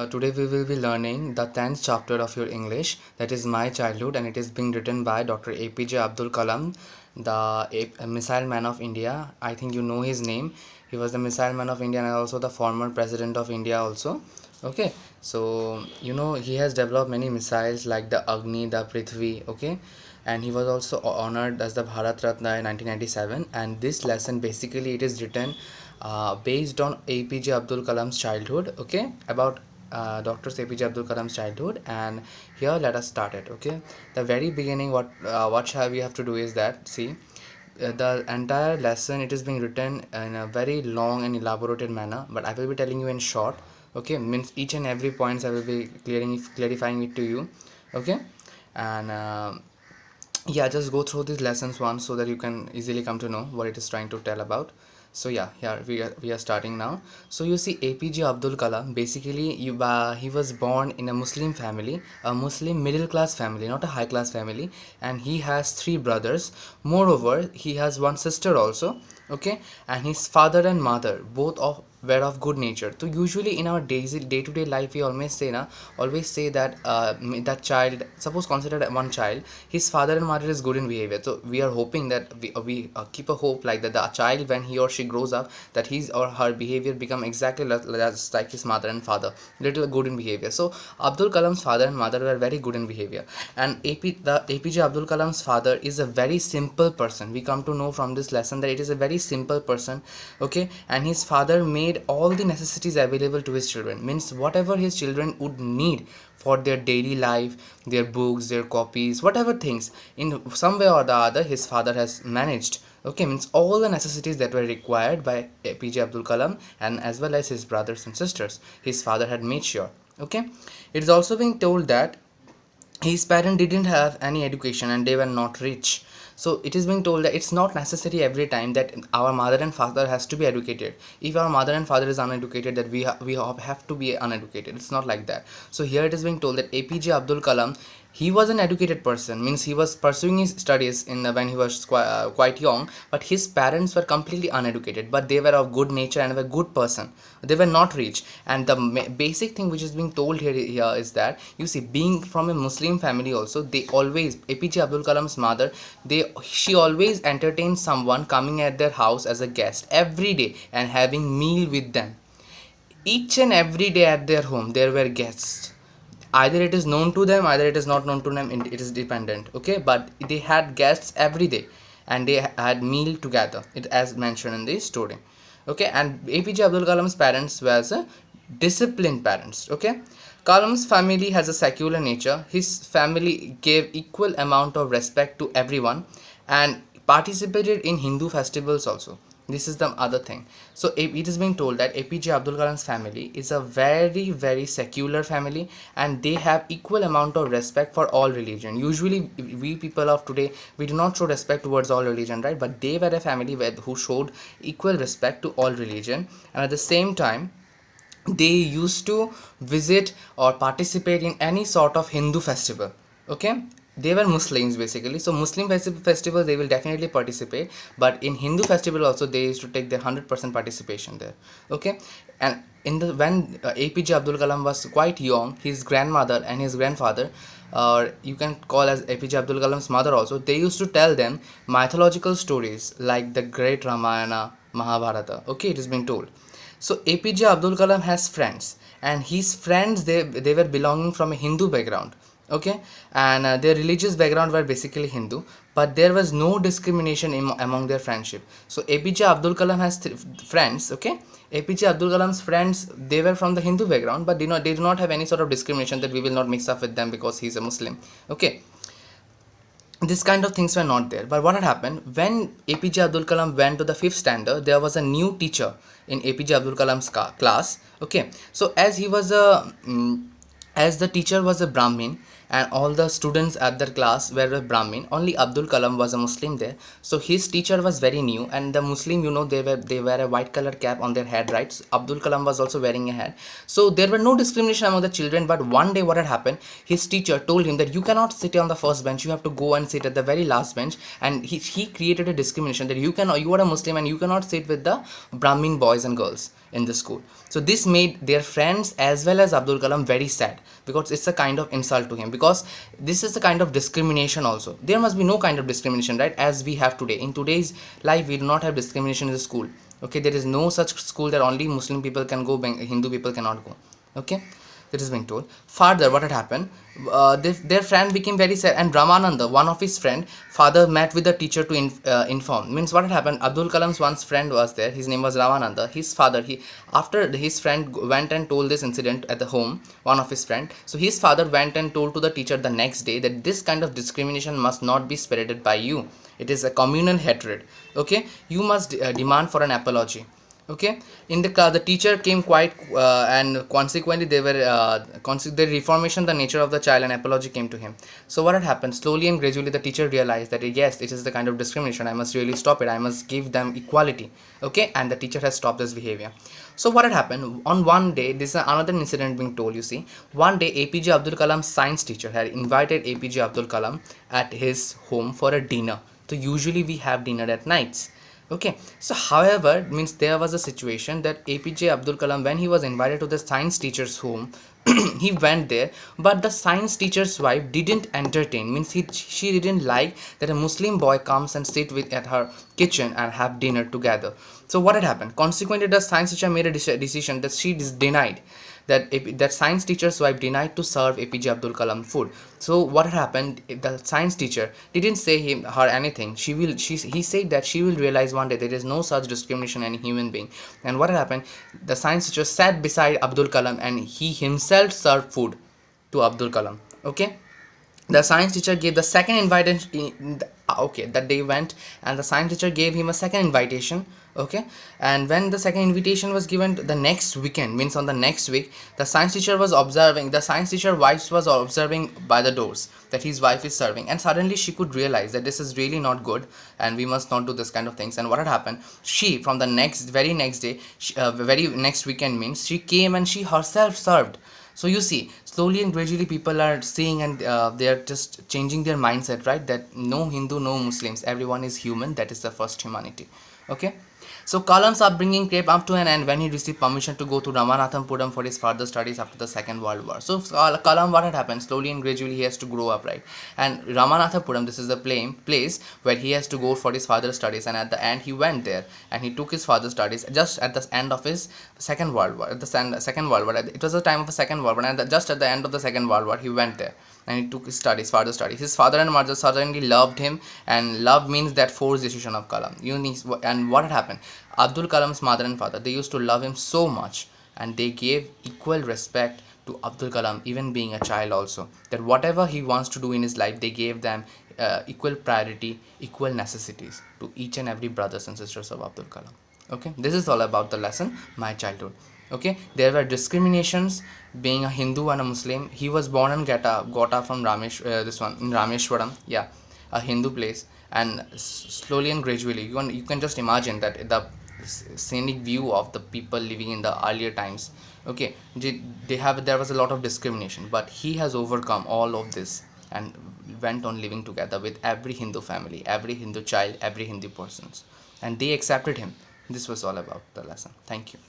Today we will be learning the 10th chapter of your English, that is My Childhood, and it is being written by Dr. APJ Abdul Kalam, the Missile Man of India. I think you know his name. He was the Missile Man of India and also the former President of India also. Okay, so he has developed many missiles like the Agni, the Prithvi, okay, and he was also honored as the Bharat Ratna in 1997. And this lesson basically it is written based on APJ Abdul Kalam's childhood, okay, about Dr. APJ Abdul Kalam's childhood. And here let us start it. Okay, the very beginning, what shall we have to do is that, see, the entire lesson it is being written in a very long and elaborated manner, but I will be telling you in short. Okay, means each and every points I will be clarifying it to you. Okay, and yeah, just go through these lessons once so that you can easily come to know what it is trying to tell about. So yeah, here we are starting now. So you see, APJ Abdul Kalam basically he was born in a Muslim family, a Muslim middle class family, not a high class family, and he has three brothers. Moreover, he has one sister also. Okay, and his father and mother both of were of good nature. So usually in our day-to-day life we always say that that child, suppose consider one child, his father and mother is good in behavior, so we are hoping that we keep a hope like that the child, when he or she grows up, that his or her behavior become exactly like his mother and father, little good in behavior. So Abdul Kalam's father and mother were very good in behavior, and the APJ Abdul Kalam's father is a very simple person. We come to know from this lesson that it is a very simple person. Okay, and his father made all the necessities available to his children, means whatever his children would need for their daily life, their books, their copies, whatever things, in some way or the other his father has managed. Okay, means all the necessities that were required by APJ Abdul Kalam and as well as his brothers and sisters, his father had made sure. Okay, it is also being told that his parents didn't have any education and they were not rich. So it is being told that it's not necessary every time that our mother and father has to be educated. If our mother and father is uneducated, that we have to be uneducated. It's not like that. So here it is being told that APJ Abdul Kalam, he was an educated person, means he was pursuing his studies when he was quite young, but his parents were completely uneducated, but they were of good nature and were good person. They were not rich. And the basic thing which is being told here is that, you see, being from a Muslim family also, they always, APJ Abdul Kalam's mother, she always entertained someone coming at their house as a guest every day and having meal with them. Each and every day at their home there were guests. Either it is known to them, either it is not known to them, it is dependent. Okay, but they had guests every day and they had meal together, it as mentioned in the story. Okay, and APJ Abdul Kalam's parents were disciplined parents. Okay, Kalam's family has a secular nature. His family gave equal amount of respect to everyone and participated in Hindu festivals also. This is the other thing. So it is being told that APJ Abdul Kalam's family is a very very secular family and they have equal amount of respect for all religion. Usually we people of today, we do not show respect towards all religion, right? But they were a family who showed equal respect to all religion, and at the same time they used to visit or participate in any sort of Hindu festival. Okay, they were Muslims basically, so Muslim festival they will definitely participate, but in Hindu festival also they used to take their 100% participation there. Okay, and when APJ Abdul Kalam was quite young, his grandmother and his grandfather, or you can call as APJ Abdul Kalam's mother also, they used to tell them mythological stories like the great Ramayana, Mahabharata. Okay, it is being told. So APJ Abdul Kalam has friends, and his friends, they were belonging from a Hindu background. Okay, and their religious background were basically Hindu, but there was no discrimination among their friendship. So APJ Abdul Kalam has friends. Okay, APJ Abdul Kalam's friends, they were from the Hindu background, but they do not have any sort of discrimination that we will not mix up with them because he's a Muslim. Okay, this kind of things were not there. But what had happened, when APJ Abdul Kalam went to the 5th standard, there was a new teacher in APJ Abdul Kalam's class. Okay, so as he was a as the teacher was a Brahmin and all the students at their class were a Brahmin, only Abdul Kalam was a Muslim there. So his teacher was very new, and the Muslim, they wear a white color cap on their head, right? So Abdul Kalam was also wearing a hat. So there were no discrimination among the children. But one day, what had happened? His teacher told him that you cannot sit on the first bench. You have to go and sit at the very last bench. And he created a discrimination that you are a Muslim and you cannot sit with the Brahmin boys and girls in the school. So this made their friends as well as Abdul Kalam very sad, because it's a kind of insult to him, because this is a kind of discrimination also. There must be no kind of discrimination, right, as we have today. In today's life, we do not have discrimination in the school. Okay, there is no such school that only Muslim people can go, Hindu people cannot go. Okay, that is being told. Further, what had happened, their friend became very sad, and Ramananda, one of his friend, father met with the teacher to inform. Means what had happened, Abdul Kalam's one friend was there, his name was Ramananda. His father, after his friend went and told this incident at the home, one of his friend, so his father went and told to the teacher the next day that this kind of discrimination must not be spreaded by you. It is a communal hatred. Okay, you must demand for an apology. Okay, in the class the teacher came quite and consequently they reformation the nature of the child, and apology came to him. So what had happened, slowly and gradually the teacher realized that yes, it is the kind of discrimination, I must really stop it, I must give them equality. Okay, and the teacher has stopped this behavior. So what had happened, on one day, this is another incident being told. You see, one day APJ Abdul Kalam's science teacher had invited APJ Abdul Kalam at his home for a dinner. So usually we have dinner at nights. Okay, so however, means there was a situation that APJ Abdul Kalam, when he was invited to the science teacher's home, he went there, but the science teacher's wife didn't entertain. Means she didn't like that a Muslim boy comes and sit with at her kitchen and have dinner together. So what had happened? Consequently, the science teacher made a decision that she is denied. That science teacher's wife denied to serve APJ Abdul Kalam food. So what happened? The science teacher didn't say her anything. He said that she will realize one day there is no such discrimination in any human being. And what happened? The science teacher sat beside Abdul Kalam and he himself served food to Abdul Kalam. Okay. The science teacher gave the second invitation. Okay, that day went, and the science teacher gave him a second invitation. Okay, and when the second invitation was given the next weekend, means on the next week, the science teacher was observing, the science teacher wife was observing by the doors that his wife is serving, and suddenly she could realize that this is really not good and we must not do this kind of things. And what had happened, she from the very next day, very next weekend, means she came and she herself served. So you see, slowly and gradually people are seeing, and they are just changing their mindset, right, that no Hindu, no Muslims, everyone is human. That is the first humanity. Okay, so Kalam's upbringing came up to an end when he received permission to go to Ramanathapuram for his further studies after the Second World War. So Kalam, what had happened, slowly and gradually he has to grow up, right, and Ramanathapuram, this is the place where he has to go for his further studies, and at the end he went there and he took his further studies just at the end of his Second World War. At the Second World War, it was the time of the Second World War, and just at the end of the Second World War he went there and he took his further studies. His father and mother certainly loved him, and love means that forced decision of Kalam. And what had happened? Abdul Kalam's mother and father, they used to love him so much, and they gave equal respect to Abdul Kalam, even being a child also. That whatever he wants to do in his life, they gave them equal priority, equal necessities to each and every brothers and sisters of Abdul Kalam. Okay, this is all about the lesson, my childhood. Okay, there were discriminations being a Hindu and a Muslim. He was born in Gota from in Rameshwaram, yeah, a Hindu place, and slowly and gradually you can just imagine that the scenic view of the people living in the earlier times. Okay, there was a lot of discrimination, but he has overcome all of this and went on living together with every Hindu family, every Hindu child, every Hindu persons, and they accepted him. This was all about the lesson. Thank you.